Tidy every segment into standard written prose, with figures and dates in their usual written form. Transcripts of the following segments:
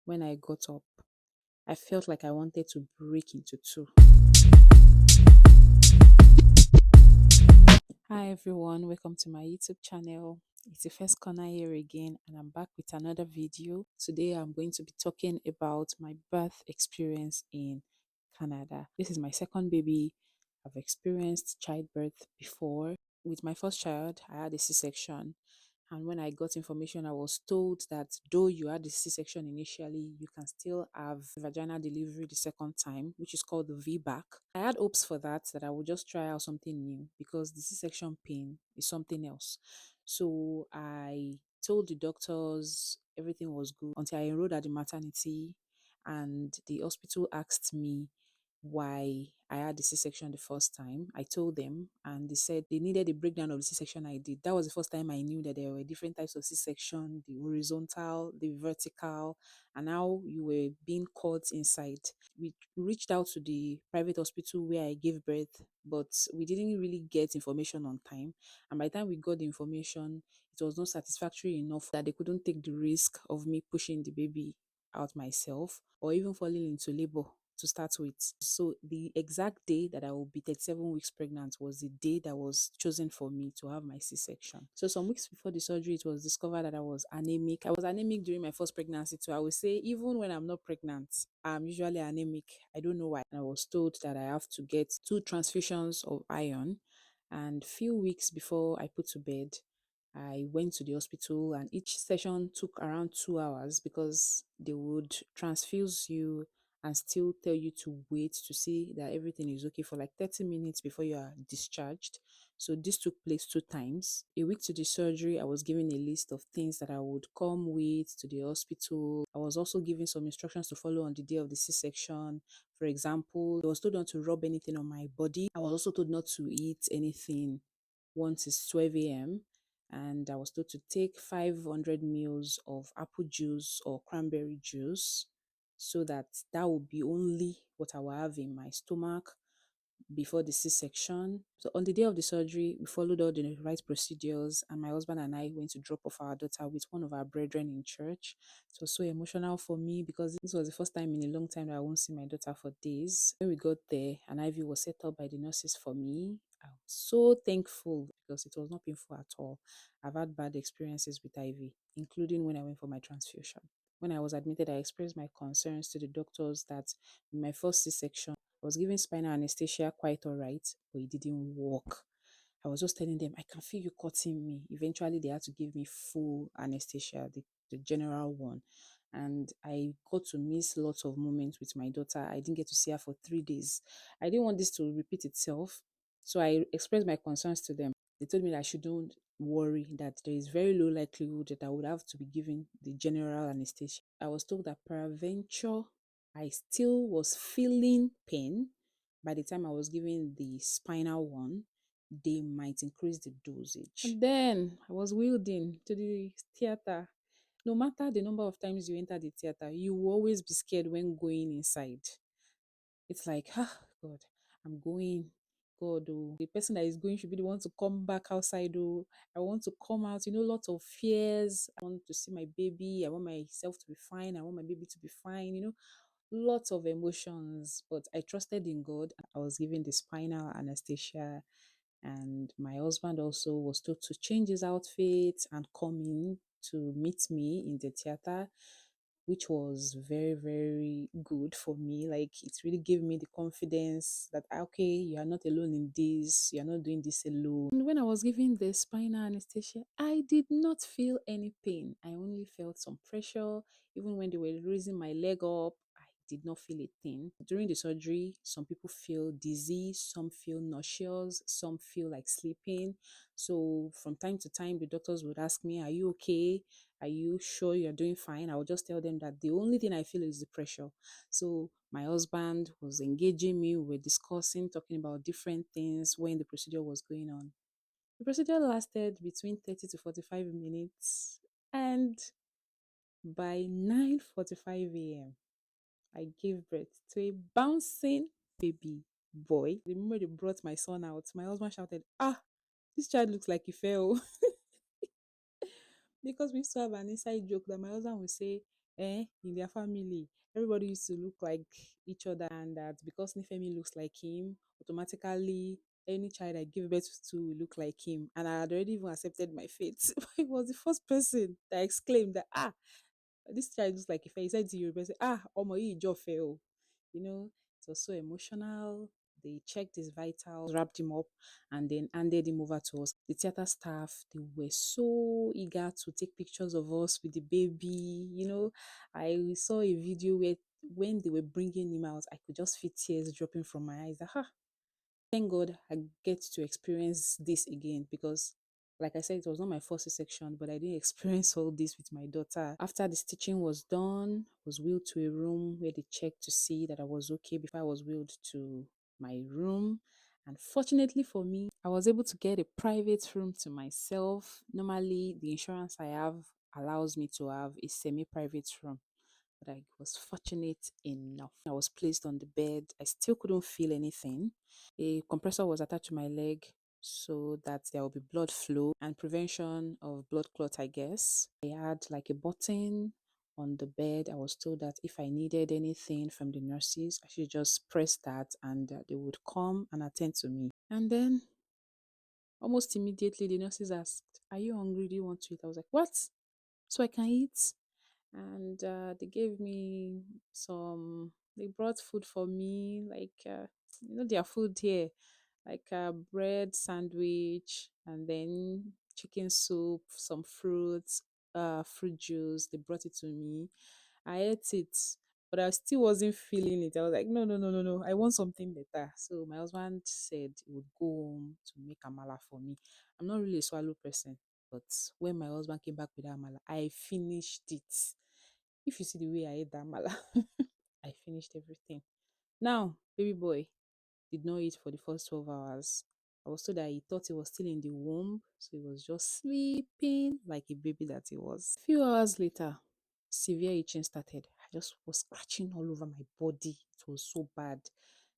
When I got up, I felt like I wanted to break into two. Hi everyone, welcome to my YouTube channel. It's the first corner here again, and I'm back with another video. Today I'm going to be talking about my birth experience in Canada. This is my second baby. I've experienced childbirth before. With my first child, I had a C-section. And when I got information, I was told that though you had the C-section initially, you can still have vaginal delivery the second time, which is called the VBAC. I had hopes for that I would just try out something new because the C-section pain is something else. So I told the doctors everything was good until I enrolled at the maternity, and the hospital asked me why I had the C-section the first time. I told them, and they said they needed a breakdown of the C-section I did. That was the first time I knew that there were different types of C-section, the horizontal, the vertical, and how you were being caught inside. We reached out to the private hospital where I gave birth, but we didn't really get information on time. And by the time we got the information, it was not satisfactory enough that they couldn't take the risk of me pushing the baby out myself or even falling into labor to start with. So the exact day that I will be 37 weeks pregnant was the day that was chosen for me to have my C-section. So some weeks before the surgery, it was discovered that I was anemic. I was anemic during my first pregnancy too. I would say even when I'm not pregnant, I'm usually anemic. I don't know why. I was told that I have to get 2 transfusions of iron. And few weeks before I put to bed, I went to the hospital, and each session took around 2 hours because they would transfuse you and still tell you to wait to see that everything is okay for like 30 minutes before you are discharged. So this took place 2 times. A week to the surgery, I was given a list of things that I would come with to the hospital. I was also given some instructions to follow on the day of the C-section. For example, I was told not to rub anything on my body. I was also told not to eat anything once it's 12 a.m. And I was told to take 500 mils of apple juice or cranberry juice, so that would be only what I will have in my stomach before the C-section. So on the day of the surgery, we followed all the right procedures, and my husband and I went to drop off our daughter with one of our brethren in church. It was so emotional for me because this was the first time in a long time that I won't see my daughter for days. When we got there, an IV was set up by the nurses for me. I was so thankful because it was not painful at all. I've had bad experiences with IV, including when I went for my transfusion. When I was admitted, I expressed my concerns to the doctors that in my first C-section, I was given spinal anesthesia quite all right, but it didn't work. I was just telling them, I can feel you cutting me. Eventually, they had to give me full anesthesia, the general one. And I got to miss lots of moments with my daughter. I didn't get to see her for 3 days. I didn't want this to repeat itself. So I expressed my concerns to them. They told me that I shouldn't worry, that there is very low likelihood that I would have to be given the general anesthesia. I was told that peradventure I still was feeling pain by the time I was given the spinal one. They might increase the dosage. And then I was wheeled in to the theater. No matter the number of times you enter the theater, you will always be scared when going inside. It's like, God, I'm going. God, oh, the person that is going should be the one to come back outside. Oh, I want to come out. Lots of fears. I want to see my baby. I want myself to be fine. I want my baby to be fine. Lots of emotions. But I trusted in God. I was given the spinal anesthesia, and my husband also was told to change his outfit and come in to meet me in the theater, which was very, very good for me. Like, it really gave me the confidence that, okay, you are not alone in this, you are not doing this alone. And when I was given the spinal anesthesia, I did not feel any pain. I only felt some pressure. Even when they were raising my leg up, I did not feel a thing. During the surgery, some people feel dizzy, some feel nauseous, some feel like sleeping. So from time to time, the doctors would ask me, are you okay? Are you sure you're doing fine? I would just tell them that the only thing I feel is the pressure. So my husband was engaging me. We were discussing, talking about different things when the procedure was going on. The procedure lasted between 30 to 45 minutes. And by 9:45 a.m., I gave birth to a bouncing baby boy. The moment they brought my son out, my husband shouted, this child looks like he fell. Because we used to have an inside joke that my husband would say, in their family, everybody used to look like each other, and that because Nifemi looks like him, automatically any child I give birth to will look like him. And I had already even accepted my fate. But he was the first person that exclaimed that, this child looks like Ife. He said to Yoruba, say, Omo yi jo fe o. You know, it was so emotional. They checked his vitals, wrapped him up, and then handed him over to us. The theater staff, they were so eager to take pictures of us with the baby. I saw a video where when they were bringing him out, I could just feel tears dropping from my eyes. Thank God I get to experience this again because, like I said, it was not my first C-section, but I didn't experience all this with my daughter. After the stitching was done, I was wheeled to a room where they checked to see that I was okay before I was wheeled to my room. And fortunately for me, I was able to get a private room to myself. Normally, the insurance I have allows me to have a semi-private room, but I was fortunate enough. I was placed on the bed. I still couldn't feel anything. A compressor was attached to my leg so that there will be blood flow and prevention of blood clot, I guess. I had like a button on the bed. I was told that if I needed anything from the nurses, I should just press that and they would come and attend to me. And then almost immediately, the nurses asked, "Are you hungry? Do you want to eat?" I was like, "What?" So I can eat. And they gave me they brought food for me, like, their food here, like bread sandwich, and then chicken soup, some fruits, fruit juice. They brought it to me. I ate it, but I still wasn't feeling it. I was like, no, no, no, no, no. I want something better. So my husband said he would go home to make amala for me. I'm not really a swallow person, but when my husband came back with that amala, I finished it. If you see the way I ate that amala, I finished everything. Now, baby boy did not eat for the first 12 hours. I was told that he thought he was still in the womb, so he was just sleeping like a baby that he was. A few hours later, severe itching started. I just was scratching all over my body. It was so bad.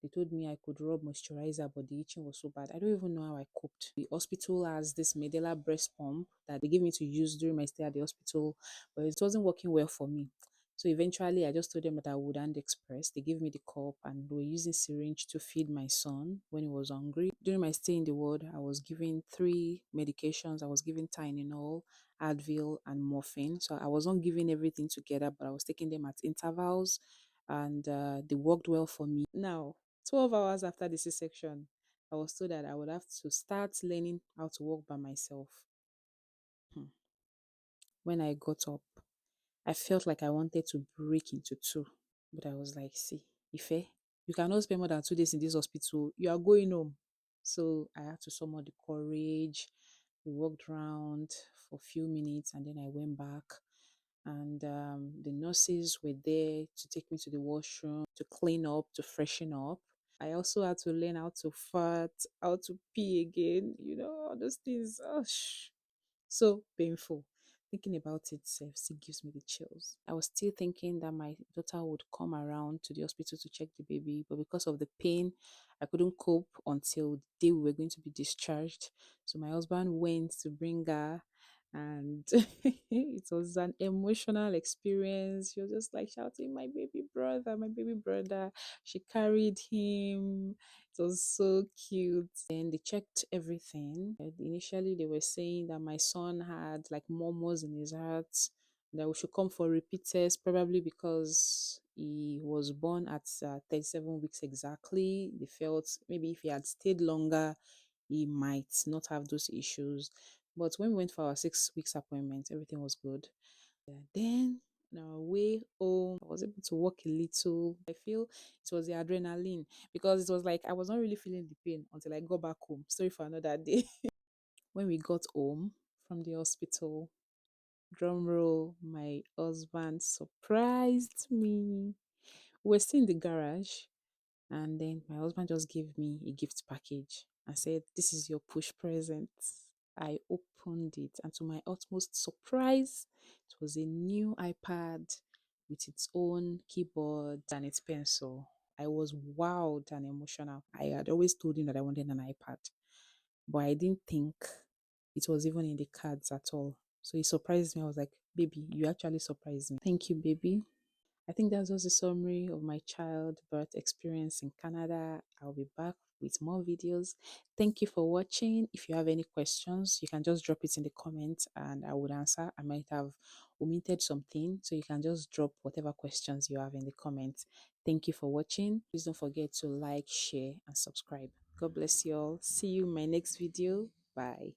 They told me I could rub moisturizer, but the itching was so bad. I don't even know how I coped. The hospital has this Medela breast pump that they gave me to use during my stay at the hospital, but it wasn't working well for me. So eventually, I just told them that I would hand express. They gave me the cup and they were using syringe to feed my son when he was hungry. During my stay in the ward, I was given three medications. I was given Tylenol, Advil, and morphine. So I was not giving everything together, but I was taking them at intervals, and they worked well for me. Now, 12 hours after the C-section, I was told that I would have to start learning how to walk by myself. Hmm. When I got up, I felt like I wanted to break into two. But I was like, see, Ife, you cannot spend more than 2 days in this hospital. You are going home. So I had to summon the courage. We walked around for a few minutes and then I went back. And the nurses were there to take me to the washroom, to clean up, to freshen up. I also had to learn how to fart, how to pee again, all those things. Oh, so painful. Thinking about it still gives me the chills. I was still thinking that my daughter would come around to the hospital to check the baby, but because of the pain, I couldn't cope until the day we were going to be discharged. So my husband went to bring her, and it was an emotional experience. She was just like shouting, "My baby brother, my baby brother." She carried him. It was so cute. And they checked everything. Initially, they were saying that my son had like murmurs in his heart, that we should come for repeat tests, probably because he was born at 37 weeks exactly. They felt maybe if he had stayed longer, he might not have those issues. But when we went for our 6 weeks appointment, everything was good. Then on our way home, I was able to walk a little. I feel it was the adrenaline because it was like I was not really feeling the pain until I got back home. Sorry for another day. When we got home from the hospital, drum roll, my husband surprised me. We were still in the garage, and then my husband just gave me a gift package and said, "This is your push present." I opened it, and to my utmost surprise, it was a new iPad with its own keyboard and its pencil. I was wowed and emotional. I had always told him that I wanted an iPad, but I didn't think it was even in the cards at all. So he surprised me. I was like, Baby, you actually surprised me. Thank you, baby. I think that's just a summary of my childbirth experience in Canada. I'll be back with more videos. Thank you for watching. If you have any questions, you can just drop it in the comments and I would answer. I might have omitted something, so you can just drop whatever questions you have in the comments. Thank you for watching. Please don't forget to like, share, and subscribe. God bless you all. See you in my next video. Bye.